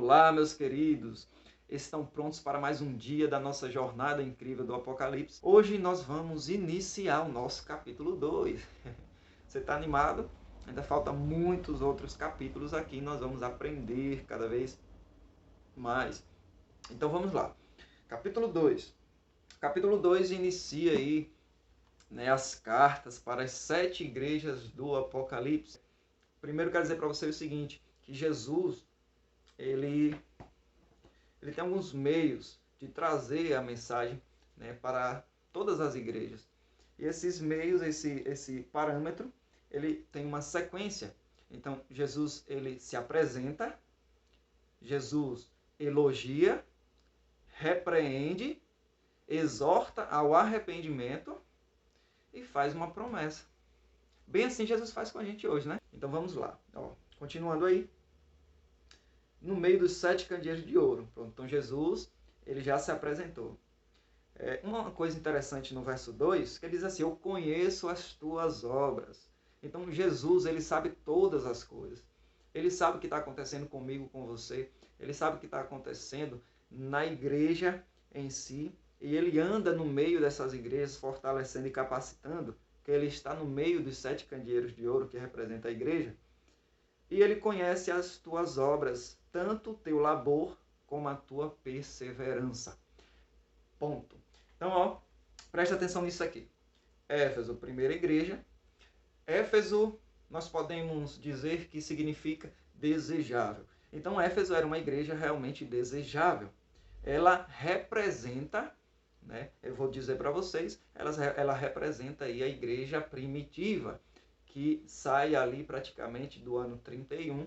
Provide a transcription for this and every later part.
Olá, meus queridos! Estão prontos para mais um dia da nossa jornada incrível do Apocalipse? Hoje nós vamos iniciar o nosso capítulo 2. Você está animado? Ainda faltam muitos outros capítulos aqui, nós vamos aprender cada vez mais. Então vamos lá. Capítulo 2. Capítulo 2 inicia aí, as cartas para as 7 igrejas do Apocalipse. Primeiro quero dizer para você o seguinte, que Jesus ele tem alguns meios de trazer a mensagem, para todas as igrejas. E esses meios, esse parâmetro, ele tem uma sequência. Então, Jesus ele se apresenta, Jesus elogia, repreende, exorta ao arrependimento e faz uma promessa. Bem assim Jesus faz com a gente hoje, né? Então vamos lá. Continuando aí. No meio dos 7 candeeiros de ouro. Pronto, então Jesus ele já se apresentou. Uma coisa interessante no verso 2, que ele diz assim, eu conheço as tuas obras. Então Jesus ele sabe todas as coisas. Ele sabe o que está acontecendo comigo, com você. Ele sabe o que está acontecendo na igreja em si. E ele anda no meio dessas igrejas, fortalecendo e capacitando, que ele está no meio dos 7 candeeiros de ouro, que representa a igreja. E ele conhece as tuas obras, tanto o teu labor como a tua perseverança. Ponto. Então, presta atenção nisso aqui. Éfeso, primeira igreja. Éfeso, nós podemos dizer que significa desejável. Então, Éfeso era uma igreja realmente desejável. Ela representa, eu vou dizer para vocês, ela representa aí a igreja primitiva, que sai ali praticamente do ano 31,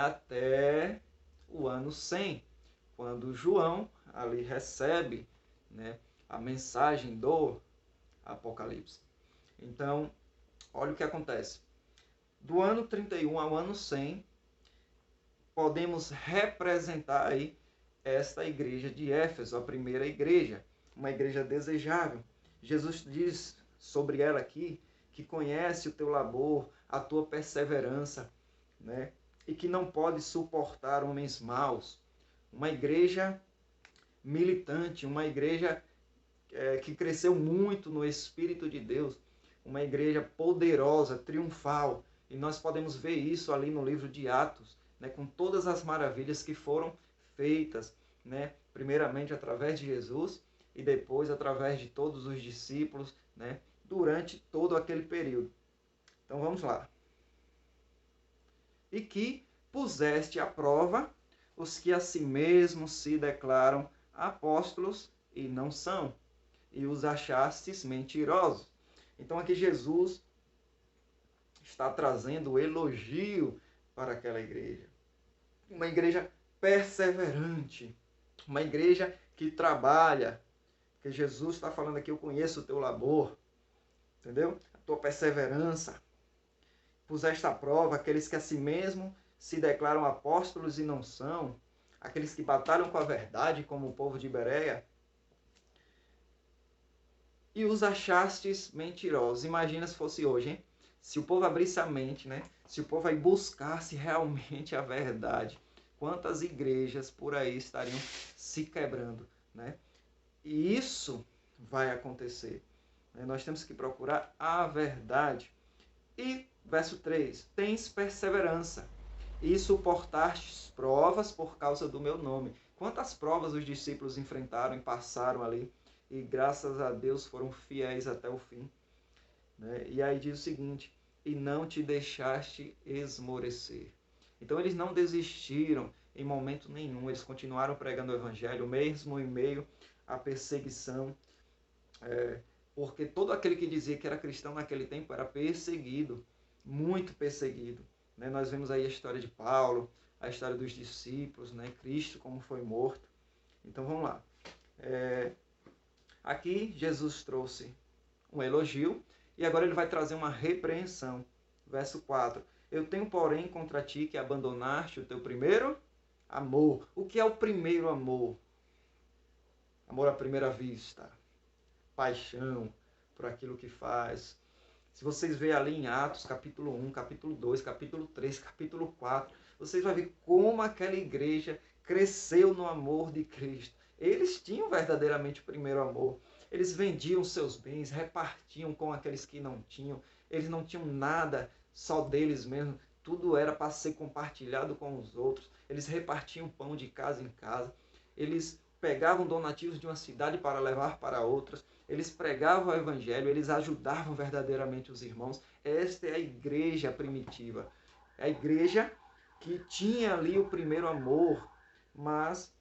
até o ano 100, quando João ali recebe, a mensagem do Apocalipse. Então, olha o que acontece. Do ano 31 ao ano 100, podemos representar aí esta igreja de Éfeso, a primeira igreja, uma igreja desejável. Jesus diz sobre ela aqui que conhece o teu labor, a tua perseverança, e que não pode suportar homens maus. Uma igreja militante, uma igreja que cresceu muito no Espírito de Deus, uma igreja poderosa, triunfal. E nós podemos ver isso ali no livro de Atos, com todas as maravilhas que foram feitas, primeiramente através de Jesus e depois através de todos os discípulos, durante todo aquele período. Então vamos lá. E que puseste à prova os que a si mesmos se declaram apóstolos e não são, e os achastes mentirosos. Então aqui Jesus está trazendo elogio para aquela igreja. Uma igreja perseverante, uma igreja que trabalha, porque Jesus está falando aqui, eu conheço o teu labor, entendeu? A tua perseverança. Puseste à prova aqueles que a si mesmo se declaram apóstolos e não são, aqueles que batalham com a verdade, como o povo de Bereia, e os achastes mentirosos. Imagina se fosse hoje, hein? Se o povo abrisse a mente, se o povo aí buscasse realmente a verdade, quantas igrejas por aí estariam se quebrando, E isso vai acontecer. Nós temos que procurar a verdade. E, verso 3, tens perseverança e suportastes provas por causa do meu nome. Quantas provas os discípulos enfrentaram e passaram ali, e graças a Deus foram fiéis até o fim. E aí diz o seguinte, e não te deixaste esmorecer. Então eles não desistiram em momento nenhum, eles continuaram pregando o evangelho, mesmo em meio à perseguição, porque todo aquele que dizia que era cristão naquele tempo era perseguido, muito perseguido. Nós vemos aí a história de Paulo, a história dos discípulos, Cristo como foi morto. Então vamos lá. Aqui Jesus trouxe um elogio e agora ele vai trazer uma repreensão. Verso 4. Eu tenho, porém, contra ti que abandonaste o teu primeiro amor. O que é o primeiro amor? Amor à primeira vista. Paixão por aquilo que faz. Se vocês verem ali em Atos, capítulo 1, capítulo 2, capítulo 3, capítulo 4, vocês vão ver como aquela igreja cresceu no amor de Cristo. Eles tinham verdadeiramente o primeiro amor. Eles vendiam seus bens, repartiam com aqueles que não tinham. Eles não tinham nada só deles mesmos. Tudo era para ser compartilhado com os outros. Eles repartiam pão de casa em casa. Eles pegavam donativos de uma cidade para levar para outras. Eles pregavam o evangelho, eles ajudavam verdadeiramente os irmãos. Esta é a igreja primitiva. É a igreja que tinha ali o primeiro amor, mas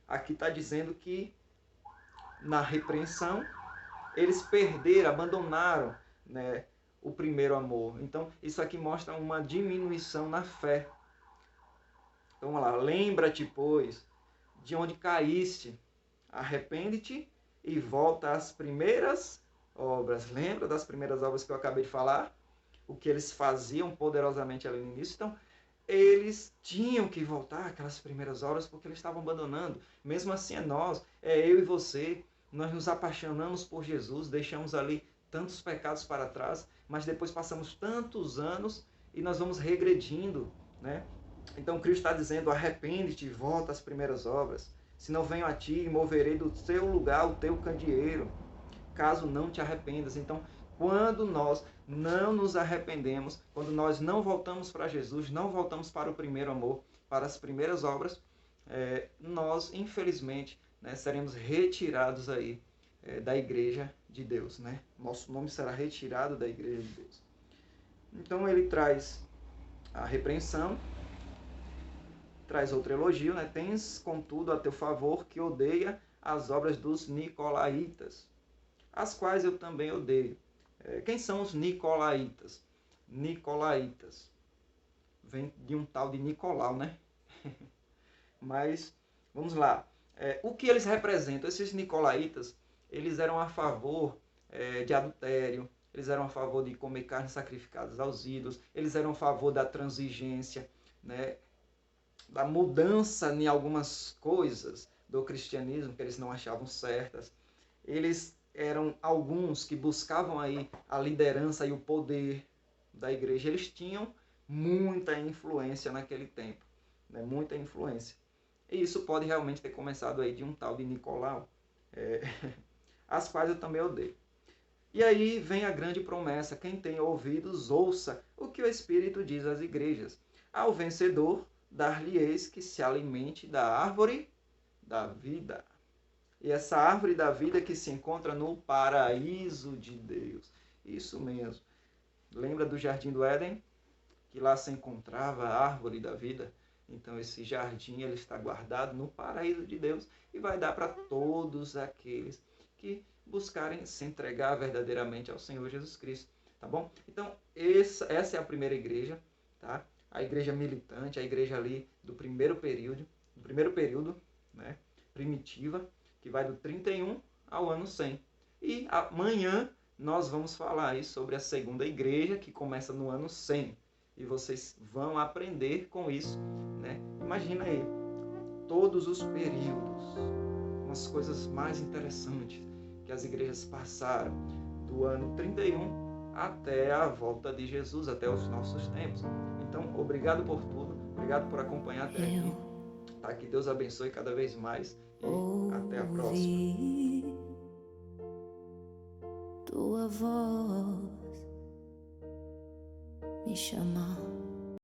aqui está dizendo que na repreensão eles perderam, abandonaram, né, o primeiro amor. Então isso aqui mostra uma diminuição na fé. Então vamos lá, lembra-te, pois, de onde caíste, arrepende-te e volta às primeiras obras. Lembra das primeiras obras que eu acabei de falar? O que eles faziam poderosamente ali no início? Então, eles tinham que voltar àquelas primeiras obras porque eles estavam abandonando. Mesmo assim é nós, é eu e você. Nós nos apaixonamos por Jesus, deixamos ali tantos pecados para trás, mas depois passamos tantos anos e nós vamos regredindo, né? Então Cristo está dizendo, arrepende-te e volta às primeiras obras. Se não venho a ti e moverei do teu lugar o teu candeeiro, caso não te arrependas. Então, quando nós não nos arrependemos, quando nós não voltamos para Jesus, não voltamos para o primeiro amor, para as primeiras obras, nós, infelizmente, né, seremos retirados aí da igreja de Deus. Né? Nosso nome será retirado da igreja de Deus. Então, ele traz a repreensão, traz outro elogio, né? Tens, contudo, a teu favor que odeia as obras dos nicolaítas, as quais eu também odeio. Quem são os nicolaítas? Nicolaítas. Vem de um tal de Nicolau, né? Mas, vamos lá. O que eles representam? Esses nicolaítas, eles eram a favor de adultério, eles eram a favor de comer carnes sacrificadas aos ídolos, eles eram a favor da transigência, né? Da mudança em algumas coisas do cristianismo que eles não achavam certas. Eles eram alguns que buscavam aí a liderança e o poder da igreja. Eles tinham muita influência naquele tempo, né? Muita influência. E isso pode realmente ter começado aí de um tal de Nicolau, as quais eu também odeio. E aí vem a grande promessa, quem tem ouvidos, ouça o que o Espírito diz às igrejas. Ao vencedor, dar-lhe-eis que se alimente da árvore da vida. E essa árvore da vida que se encontra no paraíso de Deus. Isso mesmo. Lembra do Jardim do Éden? Que lá se encontrava a árvore da vida. Então esse jardim ele está guardado no paraíso de Deus e vai dar para todos aqueles que buscarem se entregar verdadeiramente ao Senhor Jesus Cristo. Tá bom? Então essa é a primeira igreja, tá? A igreja militante, a igreja ali do primeiro período, né, primitiva, que vai do 31 ao ano 100. E amanhã nós vamos falar aí sobre a segunda igreja, que começa no ano 100. E vocês vão aprender com isso, né? Imagina aí, todos os períodos, umas coisas mais interessantes que as igrejas passaram, do ano 31 até a volta de Jesus, até os nossos tempos. Então, obrigado por tudo, obrigado por acompanhar até aqui. Tá? Que Deus abençoe cada vez mais e até a próxima. Tua voz me chamar.